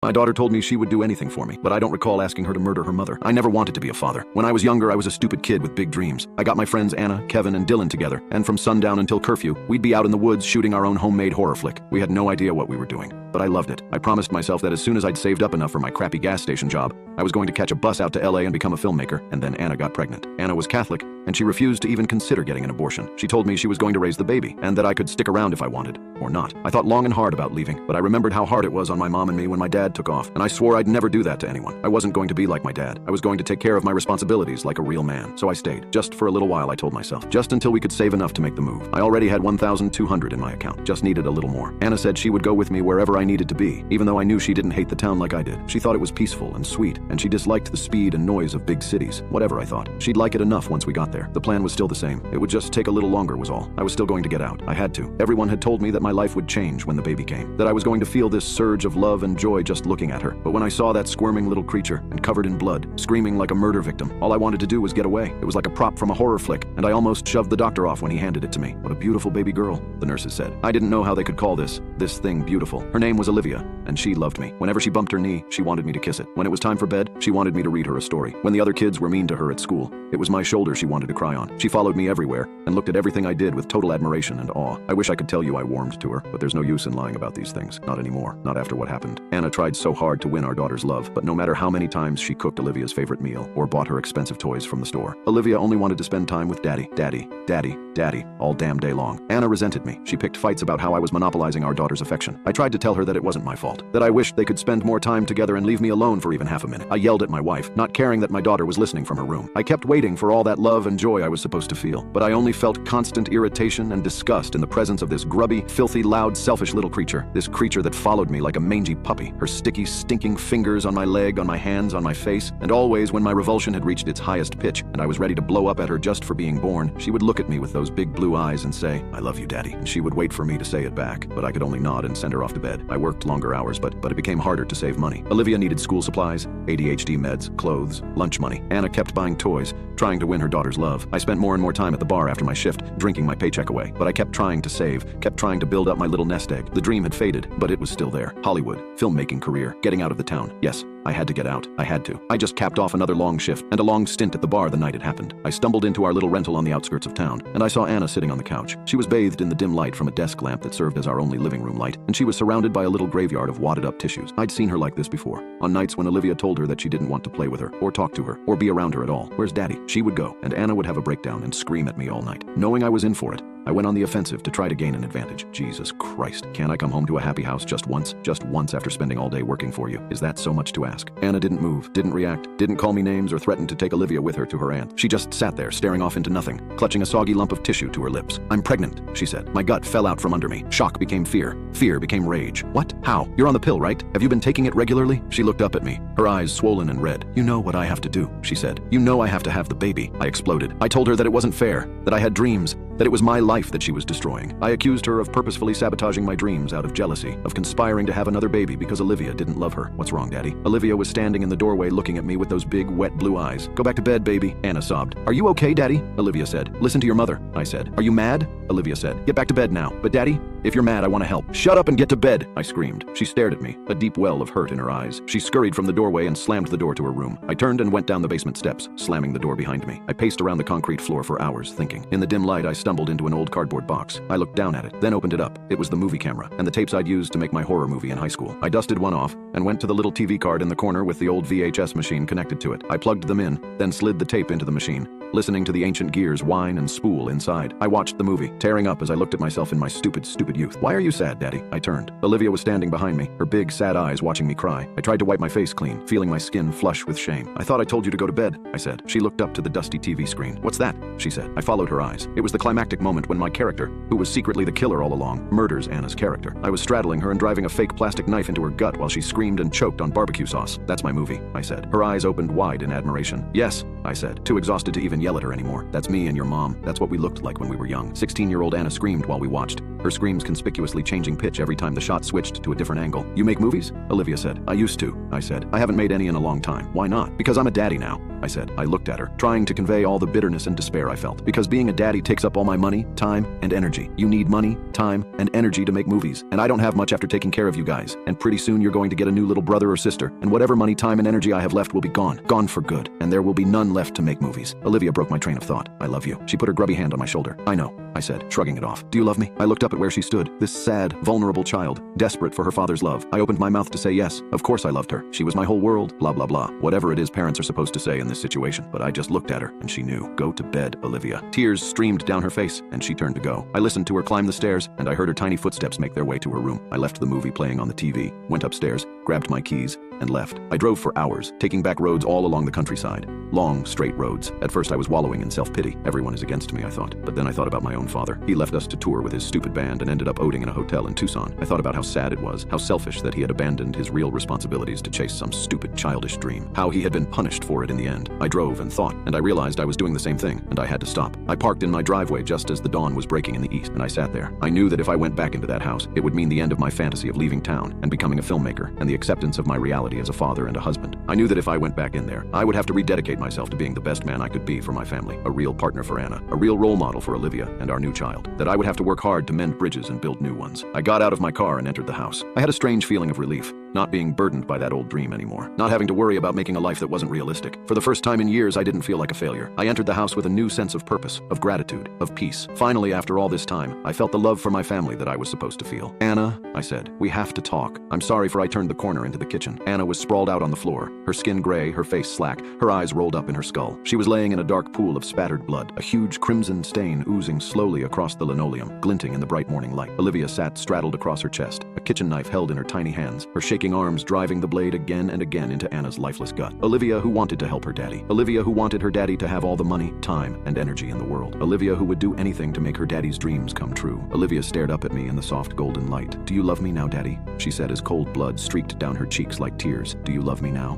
My daughter told me she would do anything for me, but I don't recall asking her to murder her mother. I never wanted to be a father. When I was younger, I was a stupid kid with big dreams. I got my friends Anna, Kevin, and Dylan together, and from sundown until curfew, we'd be out in the woods shooting our own homemade horror flick. We had no idea what we were doing, but I loved it. I promised myself that as soon as I'd saved up enough for my crappy gas station job, I was going to catch a bus out to LA and become a filmmaker, and then Anna got pregnant. Anna was Catholic, and she refused to even consider getting an abortion. She told me she was going to raise the baby, and that I could stick around if I wanted, or not. I thought long and hard about leaving, but I remembered how hard it was on my mom and me when my dad took off, and I swore I'd never do that to anyone. I wasn't going to be like my dad. I was going to take care of my responsibilities like a real man. So I stayed. Just for a little while, I told myself. Just until we could save enough to make the move. I already had $1,200 in my account. Just needed a little more. Anna said she would go with me wherever I needed to be, even though I knew she didn't hate the town like I did. She thought it was peaceful and sweet, and she disliked the speed and noise of big cities. Whatever, I thought. She'd like it enough once we got there. The plan was still the same. It would just take a little longer was all. I was still going to get out. I had to. Everyone had told me that my life would change when the baby came. That I was going to feel this surge of love and joy just looking at her. But when I saw that squirming little creature and covered in blood, screaming like a murder victim, all I wanted to do was get away. It was like a prop from a horror flick, and I almost shoved the doctor off when he handed it to me. What a beautiful baby girl, the nurses said. I didn't know how they could call this thing beautiful. Her name was Olivia, and she loved me. Whenever she bumped her knee, she wanted me to kiss it. When it was time for bed, she wanted me to read her a story. When the other kids were mean to her at school, it was my shoulder she wanted to cry on. She followed me everywhere and looked at everything I did with total admiration and awe. I wish I could tell you I warmed to her, but there's no use in lying about these things. Not anymore. Not after what happened. Anna tried so hard to win our daughter's love, but no matter how many times she cooked Olivia's favorite meal or bought her expensive toys from the store, Olivia only wanted to spend time with Daddy, Daddy, Daddy, Daddy, all damn day long. Anna resented me. She picked fights about how I was monopolizing our daughter's affection. I tried to tell her that it wasn't my fault, that I wished they could spend more time together and leave me alone for even half a minute. I yelled at my wife, not caring that my daughter was listening from her room. I kept waiting for all that love and joy I was supposed to feel, but I only felt constant irritation and disgust in the presence of this grubby, filthy, loud, selfish little creature. This creature that followed me like a mangy puppy, her sticky, stinking fingers on my leg, on my hands, on my face, and always when my revulsion had reached its highest pitch and I was ready to blow up at her just for being born, she would look at me with those big blue eyes and say, "I love you, Daddy," and she would wait for me to say it back, but I could only nod and send her off to bed. I worked longer hours, but it became harder to save money. Olivia needed school supplies, ADHD meds, clothes, lunch money. Anna kept buying toys, trying to win her daughter's love. I spent more and more time at the bar after my shift, drinking my paycheck away, but I kept trying to save, kept trying to build up my little nest egg. The dream had faded, but it was still there. Hollywood, filmmaking career, getting out of the town. Yes, I had to get out. I had to. I just capped off another long shift and a long stint at the bar the night it happened. I stumbled into our little rental on the outskirts of town, and I saw Anna sitting on the couch. She was bathed in the dim light from a desk lamp that served as our only living room light, and she was surrounded by a little graveyard of wadded up tissues. I'd seen her like this before, on nights when Olivia told her that she didn't want to play with her, or talk to her, or be around her at all. "Where's Daddy?" She would go, and Anna would have a breakdown and scream at me all night. Knowing I was in for it, I went on the offensive to try to gain an advantage. Jesus Christ, can't I come home to a happy house just once after spending all day working for you? Is that so much to ask? Anna didn't move, didn't react, didn't call me names or threaten to take Olivia with her to her aunt. She just sat there, staring off into nothing, clutching a soggy lump of tissue to her lips. "I'm pregnant," she said. My gut fell out from under me. Shock became fear. Fear became rage. "What? How? You're on the pill, right? Have you been taking it regularly?" She looked up at me, her eyes swollen and red. "You know what I have to do," she said. "You know I have to have the baby." I exploded. I told her that it wasn't fair, that I had dreams, that it was my life that she was destroying. I accused her of purposefully sabotaging my dreams out of jealousy, of conspiring to have another baby because Olivia didn't love her. "What's wrong, Daddy?" Olivia was standing in the doorway looking at me with those big, wet blue eyes. "Go back to bed, baby," Anna sobbed. "Are you okay, Daddy?" Olivia said. "Listen to your mother," I said. "Are you mad?" Olivia said. "Get back to bed now." "But Daddy, if you're mad, I want to help." "Shut up and get to bed," I screamed. She stared at me, a deep well of hurt in her eyes. She scurried from the doorway and slammed the door to her room. I turned and went down the basement steps, slamming the door behind me. I paced around the concrete floor for hours, thinking. In the dim light, I stumbled into an old cardboard box. I looked down at it, then opened it up. It was the movie camera, and the tapes I'd used to make my horror movie in high school. I dusted one off, and went to the little TV card in the corner with the old VHS machine connected to it. I plugged them in, then slid the tape into the machine, listening to the ancient gears whine and spool inside. I watched the movie, tearing up as I looked at myself in my stupid youth. "Why are you sad, Daddy?" I turned. Olivia was standing behind me, her big, sad eyes watching me cry. I tried to wipe my face clean, feeling my skin flush with shame. "I thought I told you to go to bed," I said. She looked up to the dusty TV screen. "What's that?" she said. I followed her eyes. It was the climactic moment when my character, who was secretly the killer all along, murders Anna's character. I was straddling her and driving a fake plastic knife into her gut while she screamed and choked on barbecue sauce. "That's my movie," I said. Her eyes opened wide in admiration. "Yes," I said, too exhausted to even yell at her anymore. "That's me and your mom. That's what we looked like when we were young." 16-year-old Anna screamed while we watched. Her screams sometimes conspicuously changing pitch every time the shot switched to a different angle. You make movies? Olivia said. I used to, I said. I haven't made any in a long time. Why not? Because I'm a daddy now, I said. I looked at her, trying to convey all the bitterness and despair I felt. Because being a daddy takes up all my money, time, and energy. You need money, time, and energy to make movies. And I don't have much after taking care of you guys. And pretty soon you're going to get a new little brother or sister. And whatever money, time, and energy I have left will be gone. Gone for good. And there will be none left to make movies. Olivia broke my train of thought. I love you. She put her grubby hand on my shoulder. I know, I said, shrugging it off. Do you love me? I looked up at where she stood, this sad, vulnerable child, desperate for her father's love. I opened my mouth to say yes. Of course I loved her. She was my whole world, blah, blah, blah. Whatever it is parents are supposed to say in this situation. But I just looked at her, and she knew. Go to bed, Olivia. Tears streamed down her face, and she turned to go. I listened to her climb the stairs, and I heard her tiny footsteps make their way to her room. I left the movie playing on the TV, went upstairs, grabbed my keys, and left. I drove for hours, taking back roads all along the countryside. Long, straight roads. At first I was wallowing in self-pity. Everyone is against me, I thought. But then I thought about my own father. He left us to tour with his stupid band and ended up owning in a hotel in Tucson. I thought about how sad it was, how selfish that he had abandoned his real responsibilities to chase some stupid childish dream, how he had been punished for it in the end. I drove and thought, and I realized I was doing the same thing, and I had to stop. I parked in my driveway just as the dawn was breaking in the east, and I sat there. I knew that if I went back into that house, it would mean the end of my fantasy of leaving town and becoming a filmmaker, and the acceptance of my reality as a father and a husband. I knew that if I went back in there, I would have to rededicate myself to being the best man I could be for my family, a real partner for Anna, a real role model for Olivia and our new child, that I would have to work hard to mend bridges and build new ones. I got out of my car and entered the house. I had a strange feeling of relief, not being burdened by that old dream anymore, not having to worry about making a life that wasn't realistic. For the first time in years, I didn't feel like a failure. I entered the house with a new sense of purpose, of gratitude, of peace. Finally, after all this time, I felt the love for my family that I was supposed to feel. Anna, I said, we have to talk. I'm sorry for I turned the corner into the kitchen. Anna was sprawled out on the floor, her skin gray, her face slack, her eyes rolled up in her skull. She was laying in a dark pool of spattered blood, a huge crimson stain oozing slowly across the linoleum, glinting in the bright morning light. Olivia sat straddled across her chest, a kitchen knife held in her tiny hands, her shaking arms driving the blade again and again into Anna's lifeless gut. Olivia who wanted to help her daddy. Olivia who wanted her daddy to have all the money, time, and energy in the world. Olivia who would do anything to make her daddy's dreams come true. Olivia stared up at me in the soft golden light. Do you love me now, Daddy? She said as cold blood streaked down her cheeks like tears. Do you love me now?